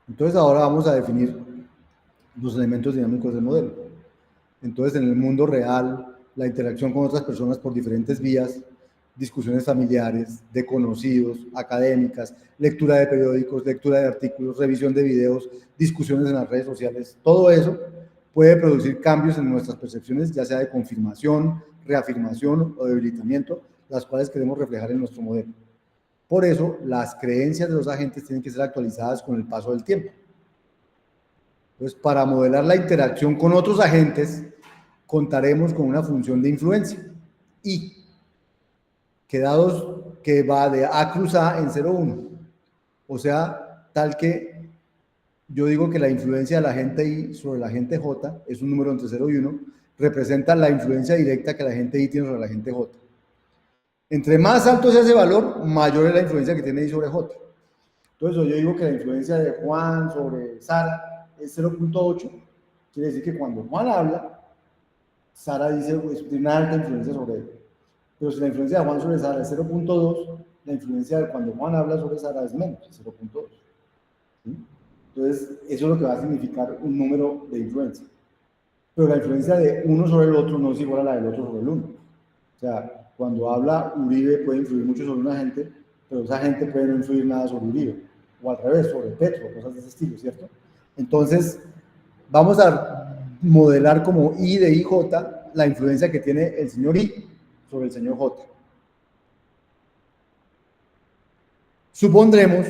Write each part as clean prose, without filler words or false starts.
Entonces ahora vamos a definir los elementos dinámicos del modelo. Entonces en el mundo real, la interacción con otras personas por diferentes vías, discusiones familiares, de conocidos, académicas, lectura de periódicos, lectura de artículos, revisión de videos, discusiones en las redes sociales, todo eso puede producir cambios en nuestras percepciones, ya sea de confirmación, reafirmación o debilitamiento, las cuales queremos reflejar en nuestro modelo. Por eso, las creencias de los agentes tienen que ser actualizadas con el paso del tiempo. Entonces, para modelar la interacción con otros agentes, contaremos con una función de influencia, I, que va de A cruz A en 0,1. O sea, tal que yo digo que la influencia del agente I sobre el agente J es un número entre 0 y 1, representa la influencia directa que el agente I tiene sobre el agente J. Entre más alto sea ese valor, mayor es la influencia que tiene I sobre J. Entonces, yo digo que la influencia de Juan sobre Sara es 0,8. Quiere decir que cuando Juan habla, Sara dice, pues, tiene una alta influencia sobre él. Pero si la influencia de Juan sobre Sara es 0,2, la influencia de cuando Juan habla sobre Sara es menos, 0,2. ¿Sí? Entonces, eso es lo que va a significar un número de influencia. Pero la influencia de uno sobre el otro no es igual a la del otro sobre el uno. O sea, cuando habla Uribe puede influir mucho sobre una gente, pero esa gente puede no influir nada sobre Uribe. O al revés, sobre Petro, cosas de ese estilo, ¿cierto? Entonces, vamos a modelar como I de IJ la influencia que tiene el señor I sobre el señor J. Supondremos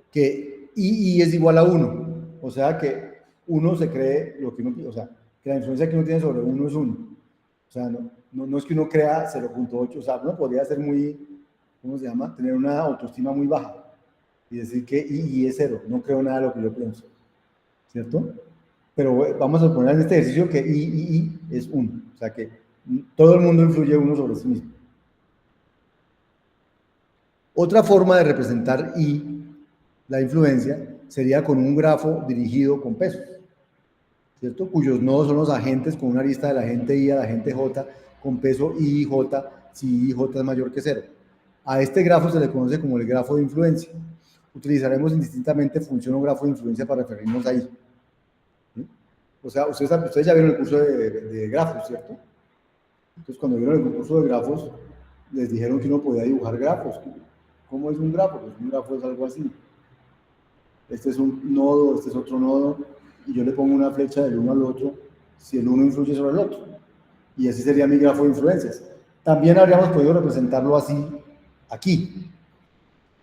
que I es igual a 1, o sea que uno se cree lo que uno, o sea, que la influencia que uno tiene sobre uno es 1. O sea, no es que uno crea 0,8, o sea, uno podría ser muy, ¿cómo se llama? Tener una autoestima muy baja y decir que I es 0, no creo nada de lo que yo pienso, ¿cierto? Pero vamos a poner en este ejercicio que I es 1, o sea que todo el mundo influye uno sobre sí mismo. Otra forma de representar I, la influencia, sería con un grafo dirigido con pesos, ¿cierto? Cuyos nodos son los agentes con una lista del agente I al agente J con peso I y J si I y J es mayor que 0. A este grafo se le conoce como el grafo de influencia. Utilizaremos indistintamente función o grafo de influencia para referirnos a I. ¿Sí? O sea, ustedes ya vieron el curso de grafos, ¿cierto? Entonces, cuando vieron el curso de grafos, les dijeron que uno podía dibujar grafos. ¿Cómo es un grafo? Pues un grafo es algo así. Este es un nodo, este es otro nodo, y yo le pongo una flecha del uno al otro, si el uno influye sobre el otro. Y ese sería mi grafo de influencias. También habríamos podido representarlo así aquí.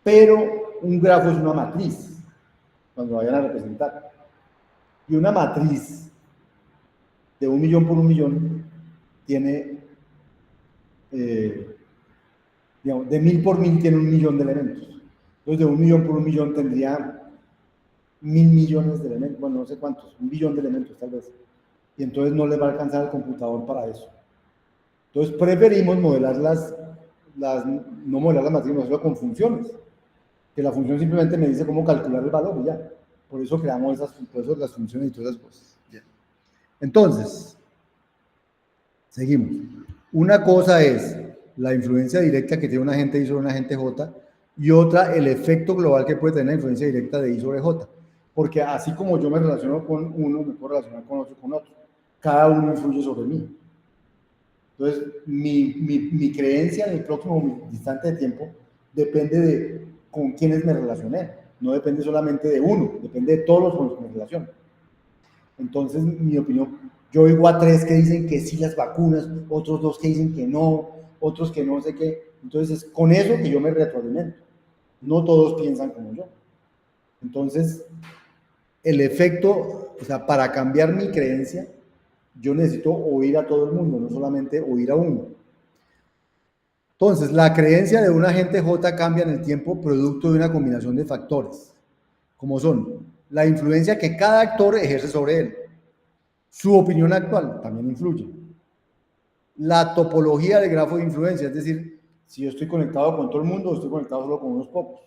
Pero un grafo es una matriz, cuando lo vayan a representar. Y una matriz de 1.000.000 por 1.000.000 tiene, digamos, de 1.000 por 1.000 tiene 1.000.000 de elementos. Entonces, de 1.000.000 por 1.000.000 tendría 1.000.000.000 de elementos, bueno, no sé cuántos, 1.000.000.000 de elementos tal vez. Y entonces no les va a alcanzar el computador para eso. Entonces preferimos modelar no modelar las matrices, sino con funciones. Que la función simplemente me dice cómo calcular el valor y ya. Por eso creamos por eso las funciones y todas esas cosas. Bien. Entonces, seguimos. Una cosa es la influencia directa que tiene un agente I sobre un agente J y otra el efecto global que puede tener la influencia directa de I sobre J. Porque así como yo me relaciono con uno, me puedo relacionar con otro. Cada uno influye sobre mí. Entonces, mi creencia en el próximo instante de tiempo depende de con quiénes me relacioné. No depende solamente de uno, depende de todos los con los que me relaciono. Entonces, mi opinión, yo oigo a 3 que dicen que sí las vacunas, otros 2 que dicen que no, otros que no sé qué. Entonces, es con eso que yo me retroalimento. No todos piensan como yo. Entonces, el efecto, o sea, para cambiar mi creencia, yo necesito oír a todo el mundo, no solamente oír a uno. Entonces, la creencia de un agente J cambia en el tiempo producto de una combinación de factores, como son la influencia que cada actor ejerce sobre él, su opinión actual también influye, la topología del grafo de influencia, es decir, si yo estoy conectado con todo el mundo o estoy conectado solo con unos pocos,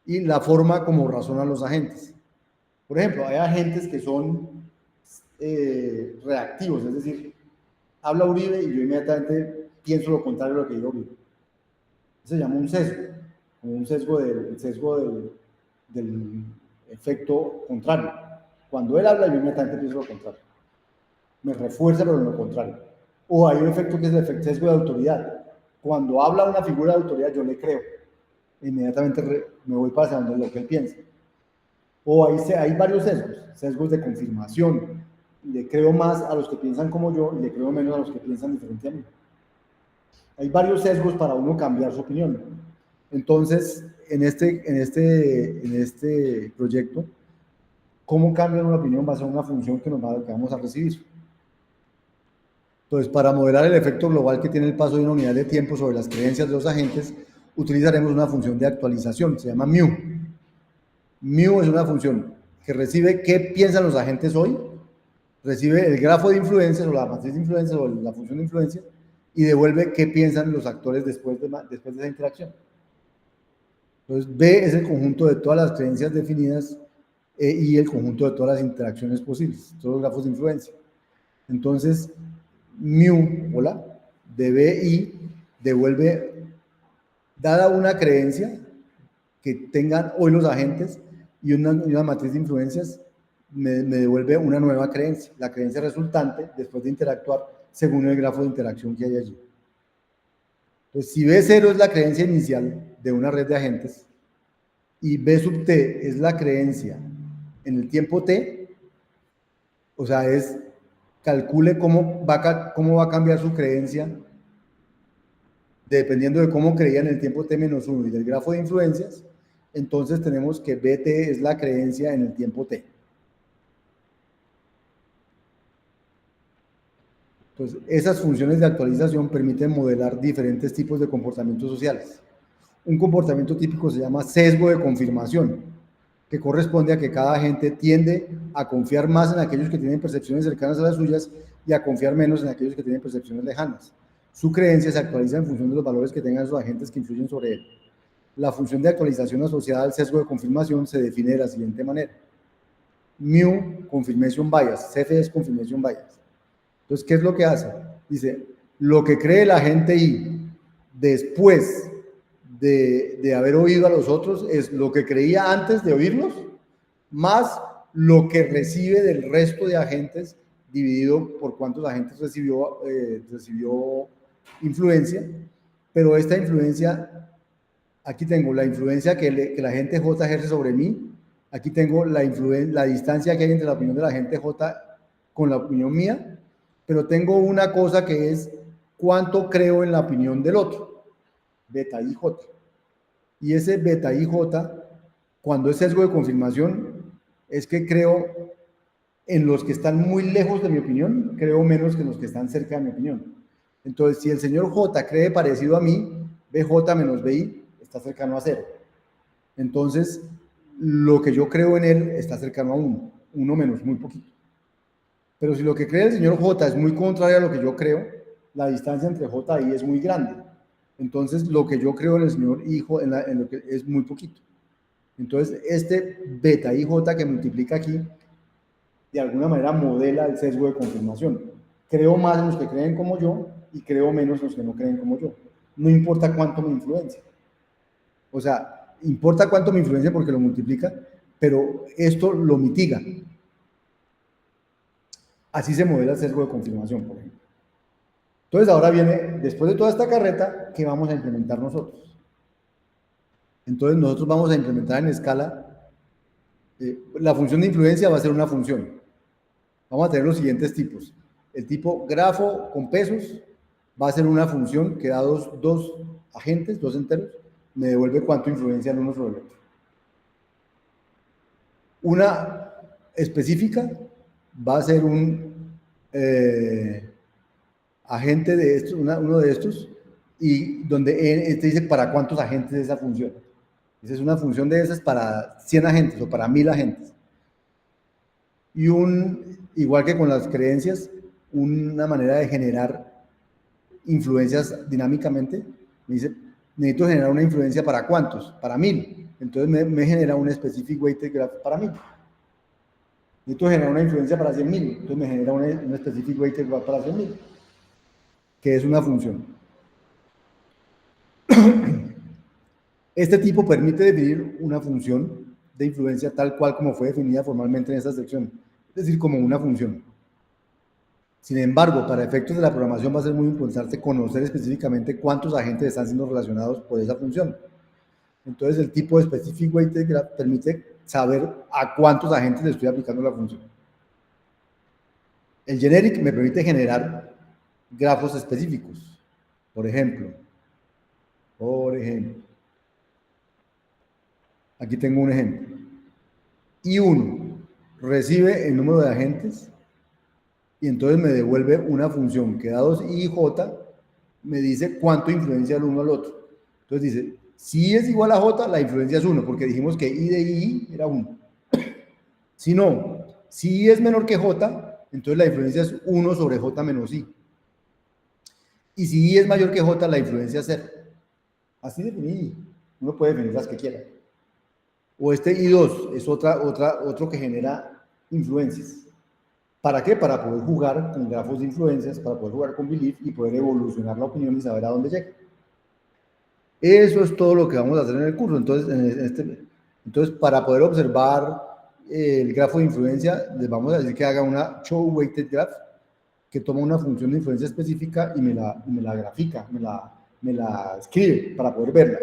y la forma como razonan los agentes. Por ejemplo, hay agentes que son reactivos, es decir, habla Uribe y yo inmediatamente pienso lo contrario de lo que dijo Uribe. Se llama un sesgo, como un sesgo del efecto contrario. Cuando él habla, yo inmediatamente pienso lo contrario. Me refuerza, pero lo contrario. O hay un efecto que es el efecto sesgo de autoridad. Cuando habla una figura de autoridad, yo le creo. Inmediatamente me voy para donde lo que él piensa. O hay varios sesgos, sesgos de confirmación. Le creo más a los que piensan como yo y le creo menos a los que piensan diferente a mí. Hay varios sesgos para uno cambiar su opinión. Entonces, en este proyecto, ¿cómo cambiar una opinión? Va a ser una función que vamos a recibir. Entonces, para modelar el efecto global que tiene el paso de una unidad de tiempo sobre las creencias de los agentes, utilizaremos una función de actualización, se llama mu. Mu es una función que recibe qué piensan los agentes hoy, recibe el grafo de influencias o la matriz de influencias o la función de influencia y devuelve qué piensan los actores después de esa interacción. Entonces, B es el conjunto de todas las creencias definidas y el conjunto de todas las interacciones posibles, todos los grafos de influencia. Entonces, mu, de BI devuelve, dada una creencia que tengan hoy los agentes y una matriz de influencias, me devuelve una nueva creencia, la creencia resultante después de interactuar según el grafo de interacción que hay allí. Entonces, si B0 es la creencia inicial de una red de agentes y B sub T es la creencia en el tiempo T, o sea, calcule cómo va a cambiar su creencia dependiendo de cómo creía en el tiempo T-1 y del grafo de influencias. Entonces tenemos que BT es la creencia en el tiempo T. Entonces, esas funciones de actualización permiten modelar diferentes tipos de comportamientos sociales. Un comportamiento típico se llama sesgo de confirmación, que corresponde a que cada agente tiende a confiar más en aquellos que tienen percepciones cercanas a las suyas y a confiar menos en aquellos que tienen percepciones lejanas. Su creencia se actualiza en función de los valores que tengan sus agentes que influyen sobre él. La función de actualización asociada al sesgo de confirmación se define de la siguiente manera. Mu, confirmation bias, CF es confirmation bias. Entonces, ¿qué es lo que hace? Dice, lo que cree el agente I después de haber oído a los otros es lo que creía antes de oírlos, más lo que recibe del resto de agentes dividido por cuántos agentes recibió influencia, pero esta influencia, aquí tengo la influencia que la agente J ejerce sobre mí, aquí tengo la distancia que hay entre la opinión de la agente J con la opinión mía, pero tengo una cosa que es cuánto creo en la opinión del otro, beta IJ. Y ese beta IJ, cuando es sesgo de confirmación, es que creo en los que están muy lejos de mi opinión, creo menos que en los que están cerca de mi opinión. Entonces, si el señor J cree parecido a mí, BJ menos BI está cercano a 0. Entonces, lo que yo creo en él está cercano a 1, 1 menos, muy poquito. Pero si lo que cree el señor J es muy contrario a lo que yo creo, la distancia entre J y I es muy grande. Entonces, lo que yo creo en el señor hijo en lo que es muy poquito. Entonces, este beta IJ que multiplica aquí, de alguna manera modela el sesgo de confirmación. Creo más en los que creen como yo y creo menos en los que no creen como yo. No importa cuánto me influencia. O sea, importa cuánto me influencia porque lo multiplica, pero esto lo mitiga. Así se modela el sesgo de confirmación, por ejemplo. Entonces ahora viene, después de toda esta carreta, ¿qué vamos a implementar nosotros? Entonces nosotros vamos a implementar en escala, la función de influencia va a ser una función. Vamos a tener los siguientes tipos. El tipo grafo con pesos va a ser una función que da dos agentes, dos enteros, me devuelve cuánto influencia el uno sobre el otro. Una específica va a ser un agente de estos, uno de estos, y donde te dice para cuántos agentes es esa función. Esa es una función de esas para 100 agentes o para 1000 agentes. Y igual que con las creencias, una manera de generar influencias dinámicamente. Me dice, necesito generar una influencia para cuántos, para 1000. Entonces me genera un specific weighted graph para 1000. Necesito generar una influencia para 100.000, entonces me genera una specific weighted graph para 100.000, que es una función. Este tipo permite definir una función de influencia tal cual como fue definida formalmente en esta sección, es decir, como una función. Sin embargo, para efectos de la programación va a ser muy importante conocer específicamente cuántos agentes están siendo relacionados por esa función. Entonces, el tipo de Specific Weighted Graph permite saber a cuántos agentes le estoy aplicando la función. El generic me permite generar grafos específicos. Por ejemplo, aquí tengo un ejemplo. I1 recibe el número de agentes y entonces me devuelve una función que dados I y J me dice cuánto influencia el uno al otro. Entonces dice, si es igual a J, la influencia es 1, porque dijimos que I de I era 1. Si no, si I es menor que J, entonces la influencia es 1 sobre J menos I. Y si I es mayor que J, la influencia es 0. Así definí. Uno puede definir las que quiera. O este I2 es otro que genera influencias. ¿Para qué? Para poder jugar con grafos de influencias, para poder jugar con belief y poder evolucionar la opinión y saber a dónde llega. Eso es todo lo que vamos a hacer en el curso. Entonces para poder observar el grafo de influencia, les vamos a decir que haga una show weighted graph, que toma una función de influencia específica y me la grafica, me la escribe para poder verla.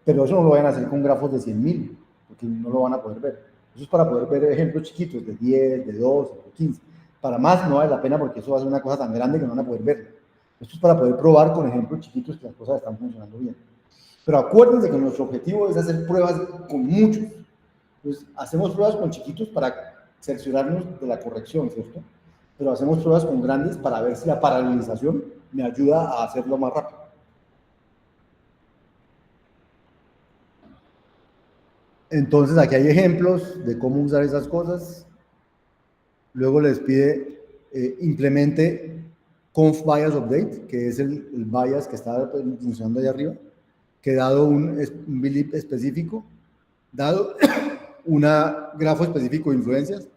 Pero eso no lo vayan a hacer con grafos de 100.000, porque no lo van a poder ver. Eso es para poder ver ejemplos chiquitos de 10, de 2, de 15. Para más no vale la pena porque eso va a ser una cosa tan grande que no van a poder verla. Esto es para poder probar con ejemplos chiquitos que las cosas están funcionando bien. Pero acuérdense que nuestro objetivo es hacer pruebas con muchos. Entonces, hacemos pruebas con chiquitos para cerciorarnos de la corrección, ¿cierto? Pero hacemos pruebas con grandes para ver si la paralelización me ayuda a hacerlo más rápido. Entonces, aquí hay ejemplos de cómo usar esas cosas. Luego les pide implemente conf bias update, que es el bias que está funcionando ahí arriba, que dado un belief específico, dado un grafo específico de influencias,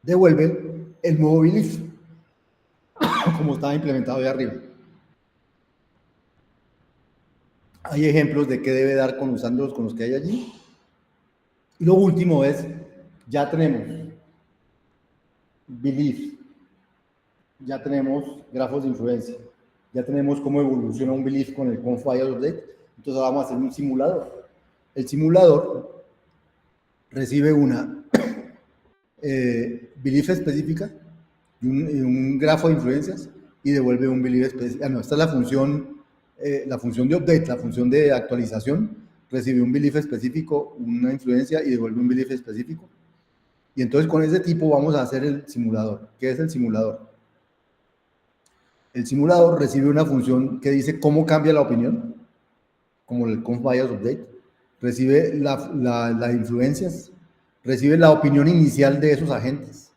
devuelve el nuevo belief, como estaba implementado ahí arriba. Hay ejemplos de qué debe dar usándolos con los que hay allí. Y lo último es, ya tenemos belief, ya tenemos grafos de influencia, ya tenemos cómo evoluciona un belief con el conf bias update. Entonces vamos a hacer un simulador. El simulador recibe una belief específica y un grafo de influencias y devuelve un belief específico. No, esta es la función de update, la función de actualización. Recibe un belief específico, una influencia y devuelve un belief específico. Y entonces con ese tipo vamos a hacer el simulador. ¿Qué es el simulador? El simulador recibe una función que dice cómo cambia la opinión, como el conf bias update. Recibe las influencias, recibe la opinión inicial de esos agentes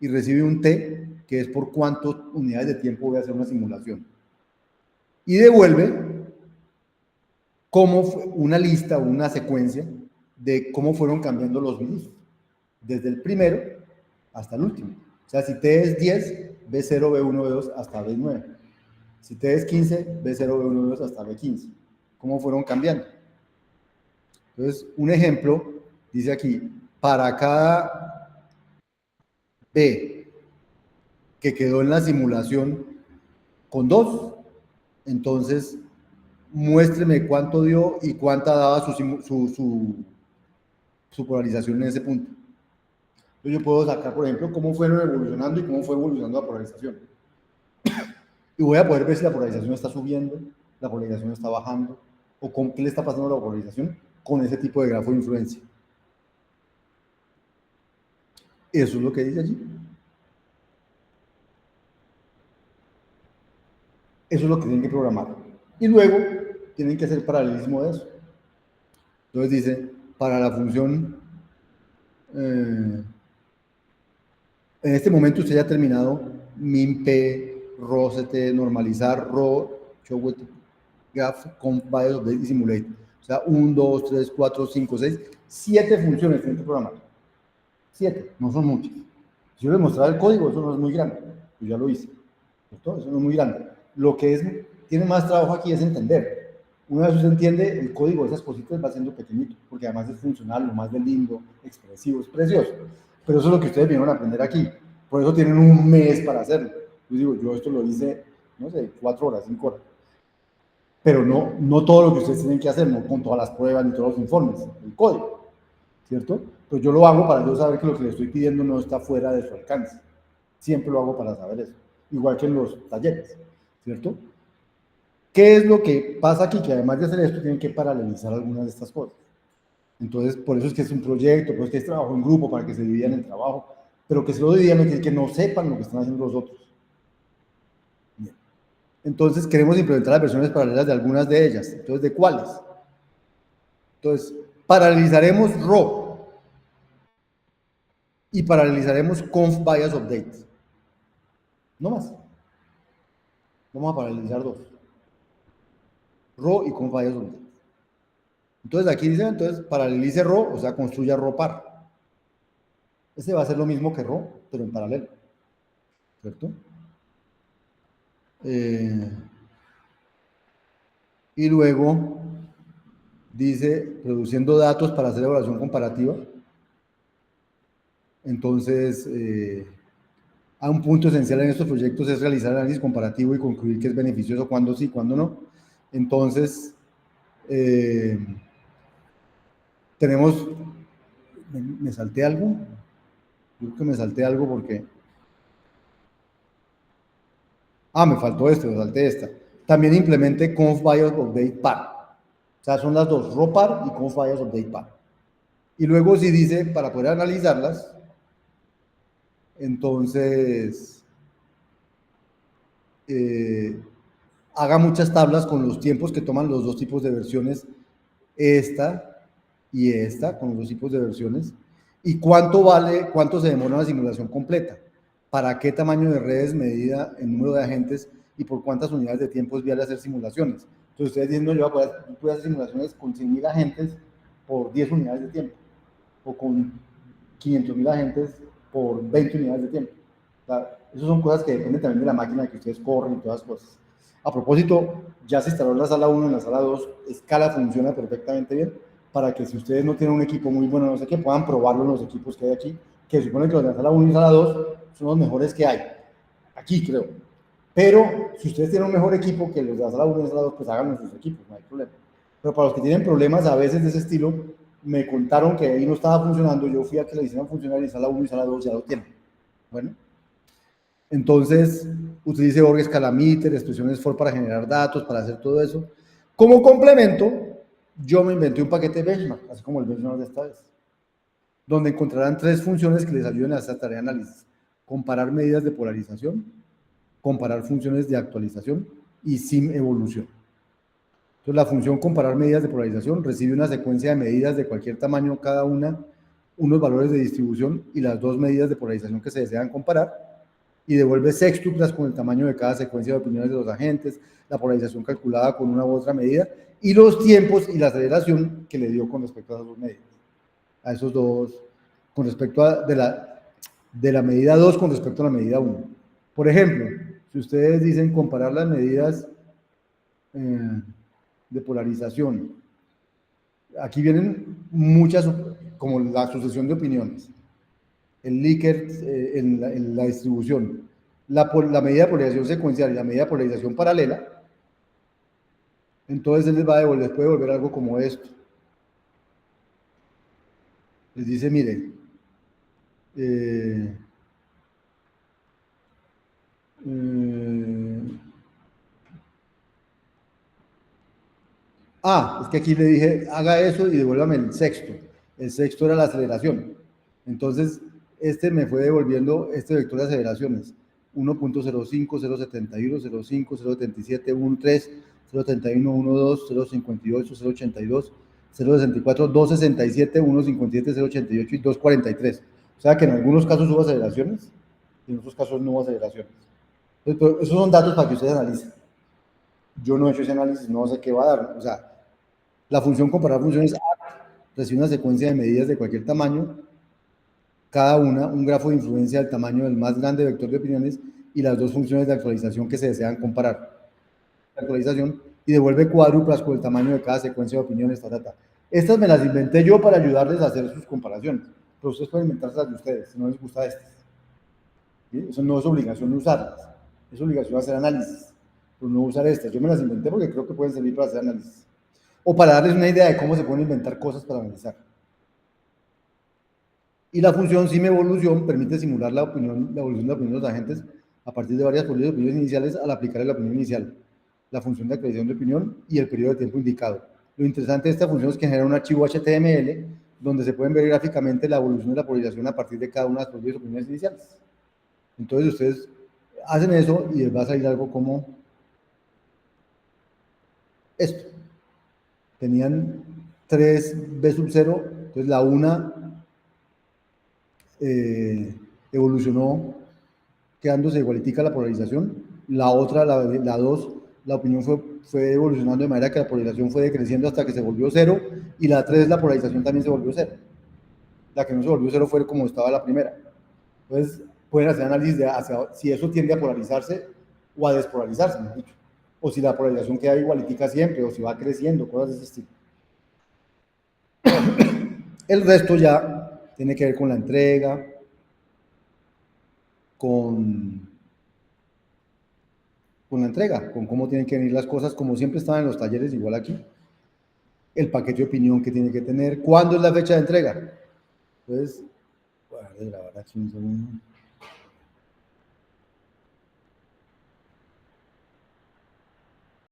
y recibe un t, que es por cuántas unidades de tiempo voy a hacer una simulación. Y devuelve una lista o una secuencia de cómo fueron cambiando los beliefs, desde el primero hasta el último. O sea, si t es 10, B0, B1, B2 hasta B9. Si t es 15, B0, B1, B2 hasta B15. ¿Cómo fueron cambiando? Entonces, un ejemplo, dice aquí, para cada B que quedó en la simulación con 2, entonces muéstreme cuánto dio y cuánta daba su polarización en ese punto. Entonces yo puedo sacar, por ejemplo, cómo fueron evolucionando y cómo fue evolucionando la polarización. Y voy a poder ver si la polarización está subiendo, la polarización está bajando, o qué le está pasando a la polarización con ese tipo de grafo de influencia. Eso es lo que dice allí. Eso es lo que tienen que programar. Y luego tienen que hacer paralelismo de eso. Entonces dice, para la función, en este momento usted ya ha terminado min-p, ro-ct, normalizar, ro, show with graph, conf bias update y simulate. O sea, 1, 2, 3, 4, 5, 6, 7 funciones tienen que programar. 7, no son muchas. Si yo les mostrara el código, eso no es muy grande. Yo ya lo hice. ¿Cierto? Eso no es muy grande. Lo que tiene más trabajo aquí es entender. Una vez usted entiende, el código de esas cositas va siendo pequeñito, porque además es funcional, lo más de lindo, expresivo, es precioso. Pero eso es lo que ustedes vinieron a aprender aquí. Por eso tienen un mes para hacerlo. Yo digo, yo esto lo hice, no sé, 4 horas, 5 horas. Pero no todo lo que ustedes tienen que hacer, no con todas las pruebas ni todos los informes, el código, ¿cierto? Pues yo lo hago para yo saber que lo que le estoy pidiendo no está fuera de su alcance. Siempre lo hago para saber eso. Igual que en los talleres, ¿cierto? ¿Qué es lo que pasa aquí? Que además de hacer esto, tienen que paralelizar algunas de estas cosas. Entonces, por eso es que es un proyecto, por eso es que es trabajo en grupo, para que se dividan el trabajo, pero que se lo dividan, no quiere que no sepan lo que están haciendo los otros. Bien. Entonces, queremos implementar las versiones paralelas de algunas de ellas. Entonces, ¿de cuáles? Entonces, paralelizaremos RAW y paralelizaremos conf bias update. No más. Vamos a paralelizar dos. RAW y conf bias update. Entonces, aquí dice, entonces, paralelice RAW, o sea, construya RAW par. Este va a ser lo mismo que RAW, pero en paralelo. ¿Cierto? Y luego dice, produciendo datos para hacer evaluación comparativa. Entonces, a un punto esencial en estos proyectos es realizar análisis comparativo y concluir que es beneficioso cuando sí, cuando no. Entonces, tenemos, ¿me salté algo? Yo creo que me salté algo porque... me faltó me salté esta. También implemente conf bias update par. O sea, son las dos, raw par y conf bias update par. Y luego si dice, para poder analizarlas, entonces haga muchas tablas con los tiempos que toman los dos tipos de versiones, esta y esta, con los dos tipos de versiones, y cuánto vale, cuánto se demora una simulación completa, para qué tamaño de redes medida en número de agentes y por cuántas unidades de tiempo es viable hacer simulaciones. Entonces ustedes dicen, no, yo puedo hacer simulaciones con 100.000 agentes por 10 unidades de tiempo, o con 500.000 agentes por 20 unidades de tiempo. O sea, esas son cosas que dependen también de la máquina que ustedes corren y todas las cosas. A propósito, ya se instaló en la sala 1, en la sala 2, Scala funciona perfectamente bien para que si ustedes no tienen un equipo muy bueno, no sé qué, puedan probarlo en los equipos que hay aquí, que se supone que los de la sala 1 y sala 2 son los mejores que hay. Aquí, creo. Pero si ustedes tienen un mejor equipo que los de la sala 1 y la sala 2, pues háganlo en sus equipos, no hay problema. Pero para los que tienen problemas a veces de ese estilo, me contaron que ahí no estaba funcionando, yo fui a que le hicieran funcionar y sala 1 y sala 2 ya lo tienen. Bueno, entonces utilice org scalameter, expresiones for para generar datos, para hacer todo eso. Como complemento, yo me inventé un paquete de benchmark, así como el benchmark de esta vez, donde encontrarán 3 funciones que les ayuden a esta tarea de análisis. Comparar medidas de polarización, comparar funciones de actualización y sim evolución. Entonces, la función comparar medidas de polarización recibe una secuencia de medidas de cualquier tamaño, cada una, unos valores de distribución y las dos medidas de polarización que se desean comparar, y devuelve sextuplas con el tamaño de cada secuencia de opiniones de los agentes, la polarización calculada con una u otra medida, y los tiempos y la aceleración que le dio con respecto a esas dos medidas. A esos dos, con respecto a de la medida 2 con respecto a la medida 1. Por ejemplo, si ustedes dicen comparar las medidas de polarización, aquí vienen muchas, como la sucesión de opiniones, el Likert en la distribución, la medida de polarización secuencial y la medida de polarización paralela. Entonces él les les puede devolver algo como esto. Les dice, mire, es que aquí le dije, haga eso y devuélvame el sexto. El sexto era la aceleración. Entonces, este me fue devolviendo este vector de aceleraciones. 1.05, 0.71, 0.5, 0.77, 1.3, 0.31, 1.2, 0.58, 0.82, 0.64, 2.67, 1.57, 0.88 y 2.43. O sea que en algunos casos hubo aceleraciones y en otros casos no hubo aceleraciones. Entonces, esos son datos para que ustedes analicen. Yo no he hecho ese análisis, no sé qué va a dar. O sea, la función comparar funciones recibe una secuencia de medidas de cualquier tamaño, cada una un grafo de influencia del tamaño del más grande vector de opiniones y las dos funciones de actualización que se desean comparar. La actualización y devuelve cuádruplas con el tamaño de cada secuencia de opiniones, Estas me las inventé yo para ayudarles a hacer sus comparaciones, pero ustedes pueden inventárselas de ustedes, si no les gusta estas. ¿Sí? Eso no es obligación de usarlas, es obligación de hacer análisis, pero no usar estas. Yo me las inventé porque creo que pueden servir para hacer análisis. O para darles una idea de cómo se pueden inventar cosas para analizar. Y la función SimEvolución permite simular la evolución de la opinión de los agentes a partir de varias posibles opiniones iniciales al aplicar la opinión inicial, la función de acreditación de opinión y el periodo de tiempo indicado. Lo interesante de esta función es que genera un archivo HTML donde se pueden ver gráficamente la evolución de la polarización a partir de cada una de las posibles opiniones iniciales. Entonces ustedes hacen eso y les va a salir algo como esto. Tenían 3b sub 0, entonces la una evolucionó quedándose igualitica la polarización, la otra, la 2, la opinión fue evolucionando de manera que la polarización fue decreciendo hasta que se volvió 0, y la 3, la polarización también se volvió 0. La que no se volvió 0 fue como estaba la primera. Entonces, pueden hacer análisis de si eso tiende a polarizarse o a despolarizarse, mejor dicho. O si la polarización queda igualitica siempre, o si va creciendo, cosas de ese estilo. El resto ya tiene que ver con la entrega, con la entrega, con cómo tienen que venir las cosas, como siempre estaban en los talleres, igual aquí. El paquete de opinión que tiene que tener, cuándo es la fecha de entrega. Entonces, voy a grabar aquí un segundo.